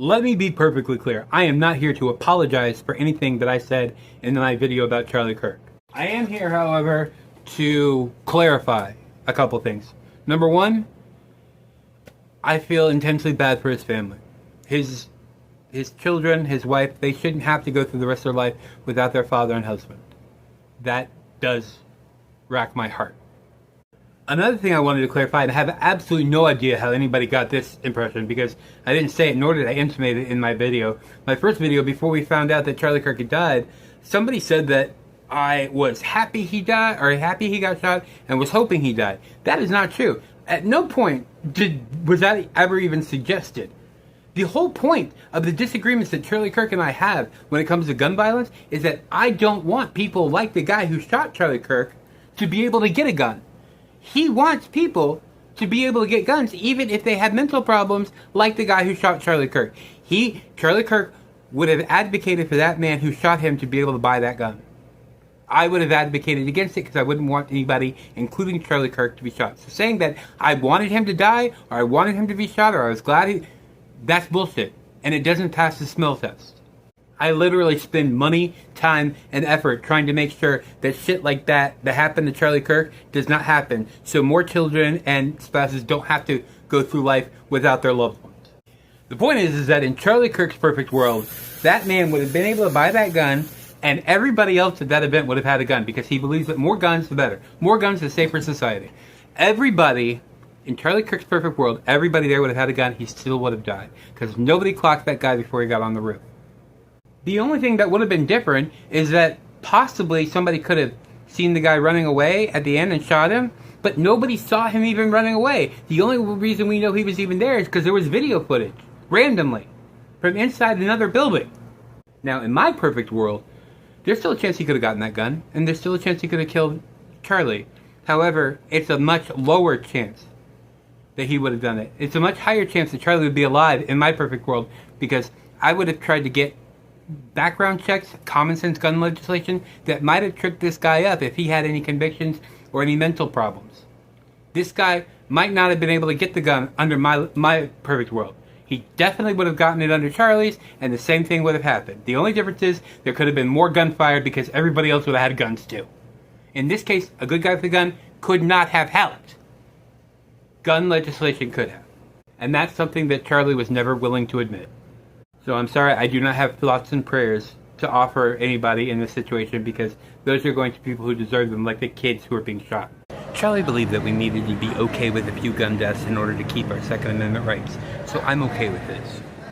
Let me be perfectly clear. I am not here to apologize for anything that I said in my video about Charlie Kirk. I am here, however, to clarify a couple things. Number one, I feel intensely bad for his family. His children, his wife, they shouldn't have to go through the rest of their life without their father and husband. That does rack my heart. Another thing I wanted to clarify, and I have absolutely no idea how anybody got this impression because I didn't say it, nor did I intimate it in my video. My first video, before we found out that Charlie Kirk had died, somebody said that I was happy he died, or happy he got shot, and was hoping he died. That is not true. At no point was that ever even suggested. The whole point of the disagreements that Charlie Kirk and I have when it comes to gun violence is that I don't want people like the guy who shot Charlie Kirk to be able to get a gun. He wants people to be able to get guns even if they have mental problems like the guy who shot Charlie Kirk. Charlie Kirk would have advocated for that man who shot him to be able to buy that gun. I would have advocated against it because I wouldn't want anybody, including Charlie Kirk, to be shot. So saying that I wanted him to die, or I wanted him to be shot, or I was glad that's bullshit. And it doesn't pass the smell test. I literally spend money, time, and effort trying to make sure that shit like that happened to Charlie Kirk does not happen. So more children and spouses don't have to go through life without their loved ones. The point is that in Charlie Kirk's perfect world, that man would have been able to buy that gun, and everybody else at that event would have had a gun because he believes that more guns, the better. More guns, the safer society. Everybody in Charlie Kirk's perfect world, everybody there would have had a gun. He still would have died because nobody clocked that guy before he got on the roof. The only thing that would have been different is that possibly somebody could have seen the guy running away at the end and shot him, but nobody saw him even running away. The only reason we know he was even there is because there was video footage, randomly, from inside another building. Now, in my perfect world, there's still a chance he could have gotten that gun, and there's still a chance he could have killed Charlie. However, it's a much lower chance that he would have done it. It's a much higher chance that Charlie would be alive in my perfect world because I would have tried to get background checks, common sense gun legislation that might have tripped this guy up if he had any convictions or any mental problems. This guy might not have been able to get the gun under my perfect world. He definitely would have gotten it under Charlie's, and the same thing would have happened. The only difference is there could have been more gunfire because everybody else would have had guns too. In this case, a good guy with a gun could not have helped. Gun legislation could have. And that's something that Charlie was never willing to admit. So I'm sorry, I do not have thoughts and prayers to offer anybody in this situation because those are going to people who deserve them, like the kids who are being shot. Charlie believed that we needed to be okay with a few gun deaths in order to keep our Second Amendment rights, so I'm okay with this.